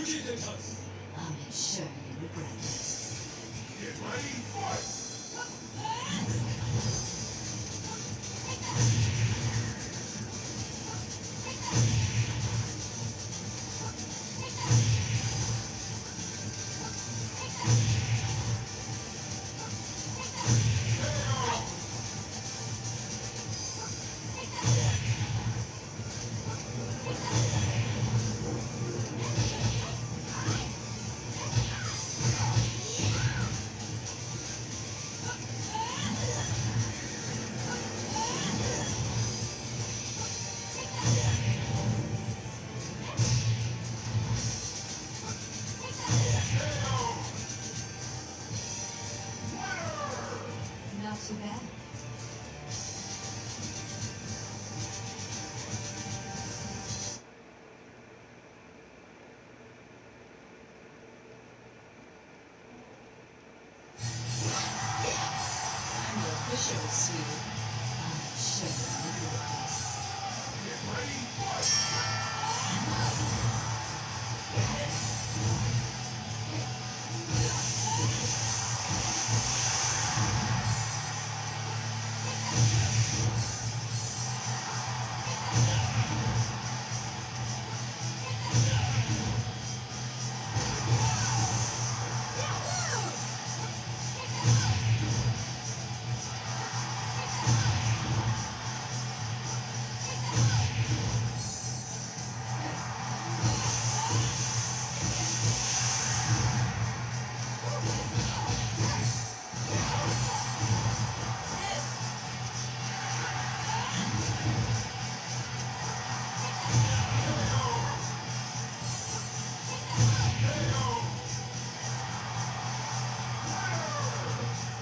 I'll make sure you regret this. Get ready, fight! Not too bad. I'm the official, sweetie. I'm sure you regret this. Get ready, fight!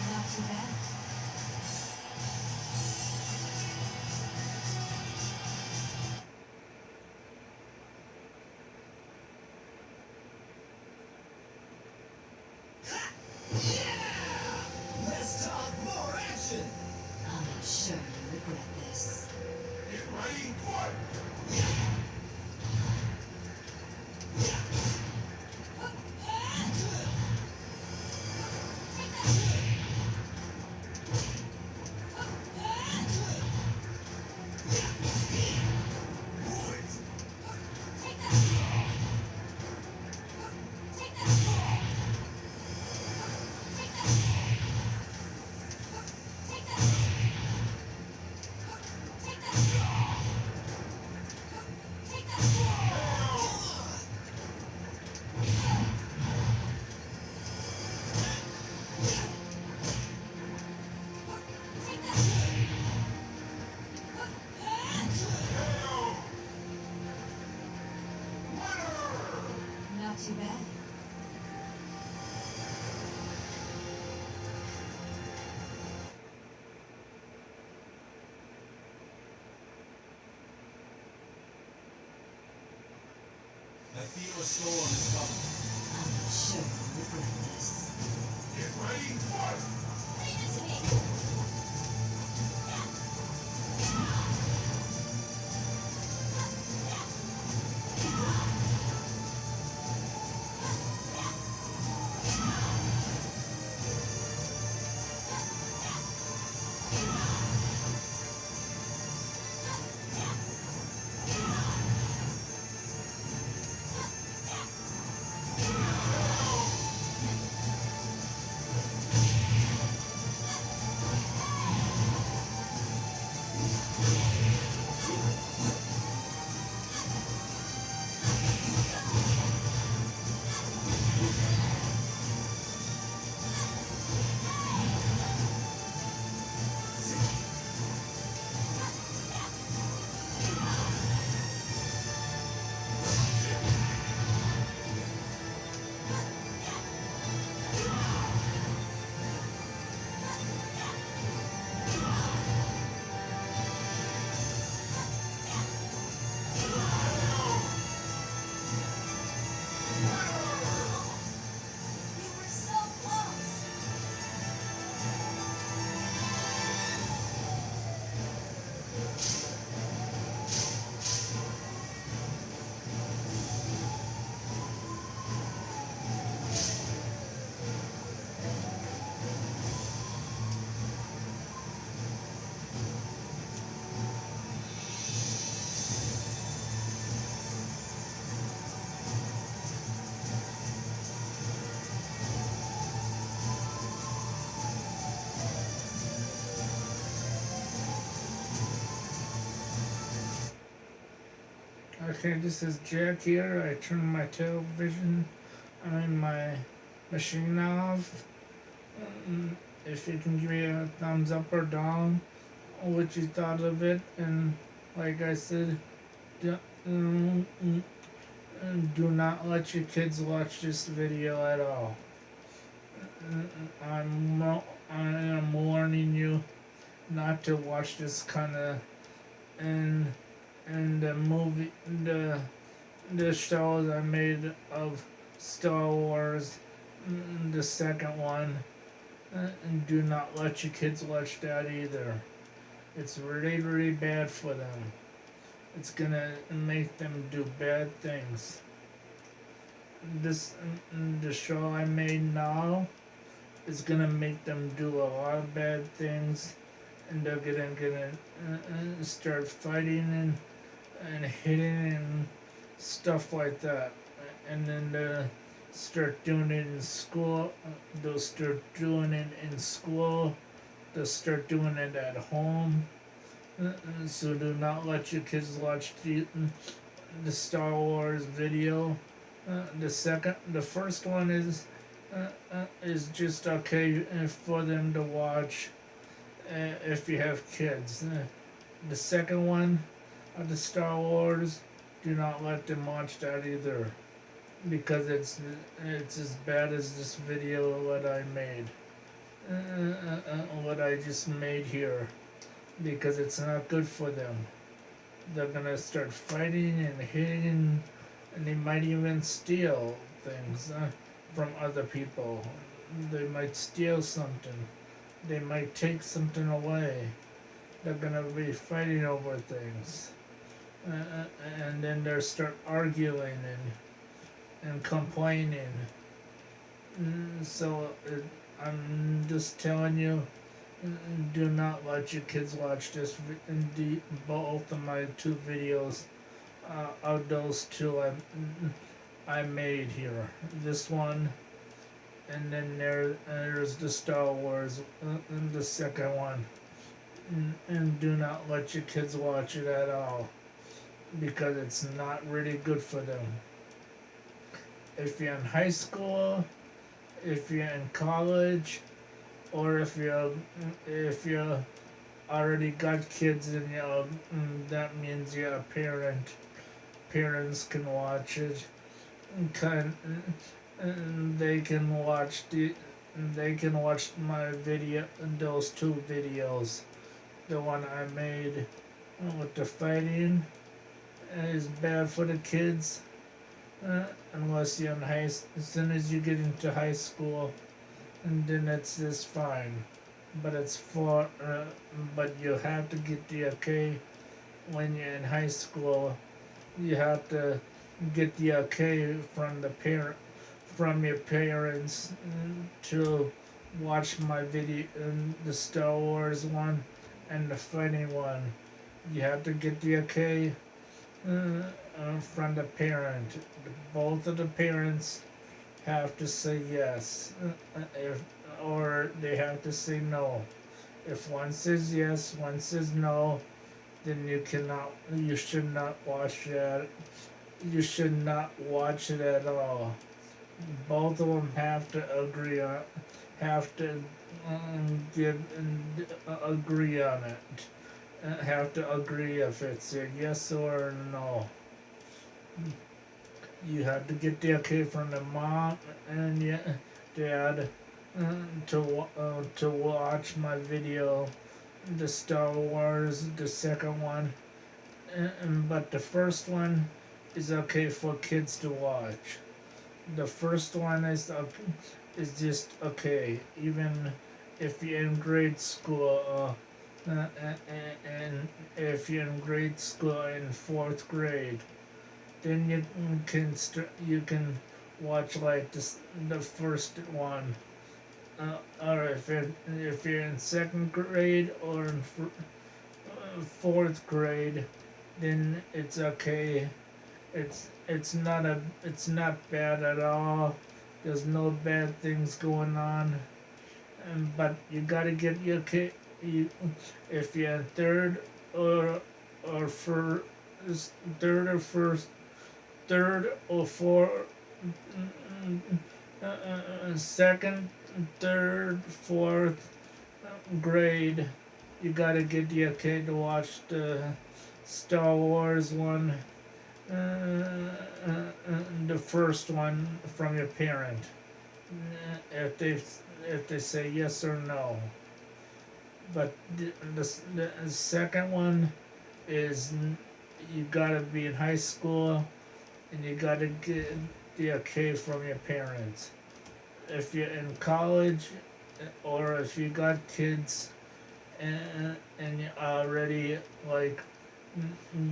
Not too bad. Let's talk more action! I'll make sure you regret this. Get ready, fight! Not too bad. I feel a storm is coming. I'll make sure you regret this. Get ready, fight! Okay, this is Jack here. I turned my television, my machine off. If you can give me a thumbs up or down, what you thought of it, and like I said, do, um, mm, do not let your kids watch this video at all. I am warning you not to watch this kind of and the movie the shows I made of Star Wars, the second one. And do not let your kids watch that either. It's really, really bad for them. It's gonna make them do bad things. This, the show I made now is gonna make them do a lot of bad things, and they're gonna start fighting and hitting and stuff like that, and then start doing it in school. They'll start doing it in school. They'll start doing it at home. So do not let your kids watch the Star Wars video. The first one is just okay for them to watch if you have kids. The second one of the Star Wars, do not let them watch that either, because it's as bad as this video what I made, what I just made here, because it's not good for them. They're gonna start fighting and hitting, and they might even steal things from other people. They might steal something. They might take something away. They're gonna be fighting over things, and then they'll start arguing and complaining. So I'm just telling you, do not let your kids watch this. Both of my two videos, of those two I made here. This one, and then there's the Star Wars, the second one. And do not let your kids watch it at all, because it's not really good for them. If you're in high school, if you're in college, or if you already got kids and that means you're a parent. Parents can watch it. They can watch my video, those two videos. The one I made with the fighting is bad for the kids. Unless you're in as soon as you get into high school, and then it's just fine. But but you have to get the okay when you're in high school. You have to get the okay from your parents to watch my video, the Star Wars one and the fighting one. You have to get the okay from the parent. Both of the parents have to say yes, or they have to say no. If one says yes, one says no, then you should not watch that. You should not watch it at all. Both of them have to agree on, have to agree on it. Have to agree if it's a yes or a no. You have to get the okay from the mom and dad to watch my video, the Star Wars, the second one, but the first one is okay for kids to watch. The first one is just okay, even if you're in grade school, and if you're in grade school in fourth grade, then you can watch like the first one, or if you're in second grade or in fourth grade, then it's okay. It's not bad at all. There's no bad things going on, but you gotta get your kid. If you're in third or third or first, third or fourth, second, third, fourth grade, you gotta get your kid to watch the Star Wars one, the first one from your parent. If they say yes or no. But the second one is you gotta be in high school and you gotta get the okay from your parents. If you're in college or if you got kids and you already like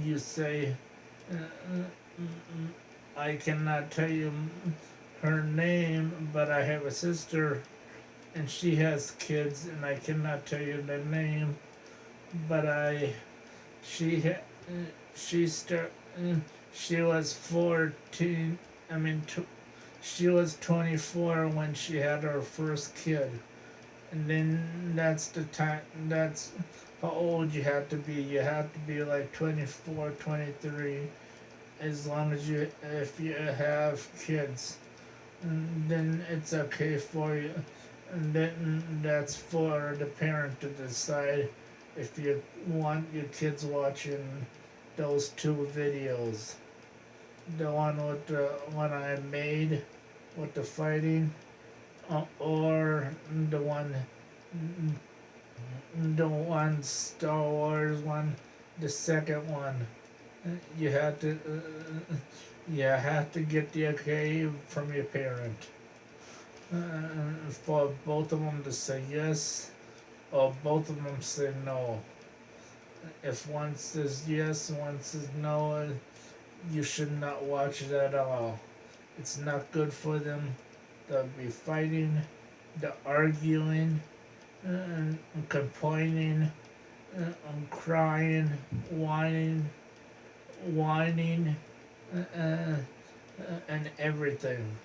you say I cannot tell you her name, but I have a sister and she has kids and I cannot tell you the name, but she she start she was 14. I mean, she was 24 when she had her first kid, and then that's the time. That's how old you have to be. You have to be like 24, 23, as long as you if you have kids, and then it's okay for you. And then that's for the parent to decide if you want your kids watching those two videos. The one with the one I made with the fighting, or the one Star Wars one, the second one. You have to get the okay from your parent. For both of them to say yes, or both of them say no. If one says yes and one says no, you should not watch it at all. It's not good for them. They'll be fighting, they're arguing, complaining, crying, whining, and everything.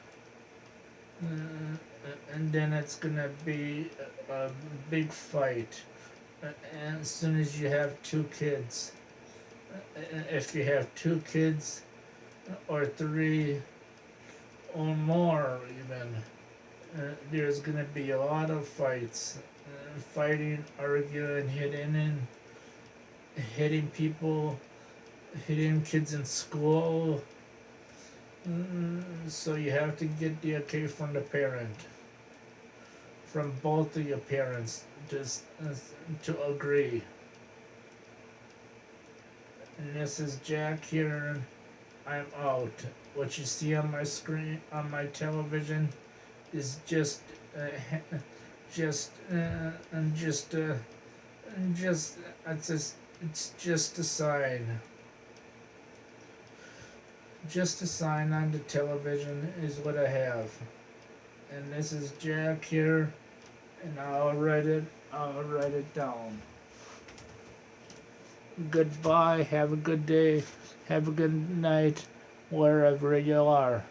And then it's gonna be a big fight. As soon as you have two kids, if you have two kids or three or more, even, there's gonna be a lot of fights, fighting, arguing, hitting people, hitting kids in school. So you have to get the okay from the parent, from both of your parents, just to agree. And this is Jack here, and I'm out. What you see on my screen, on my television, is just, it's just a sign. Just a sign on the television is what I have. And this is Jack here, and I'll write it down. Goodbye, have a good day, have a good night, wherever you are.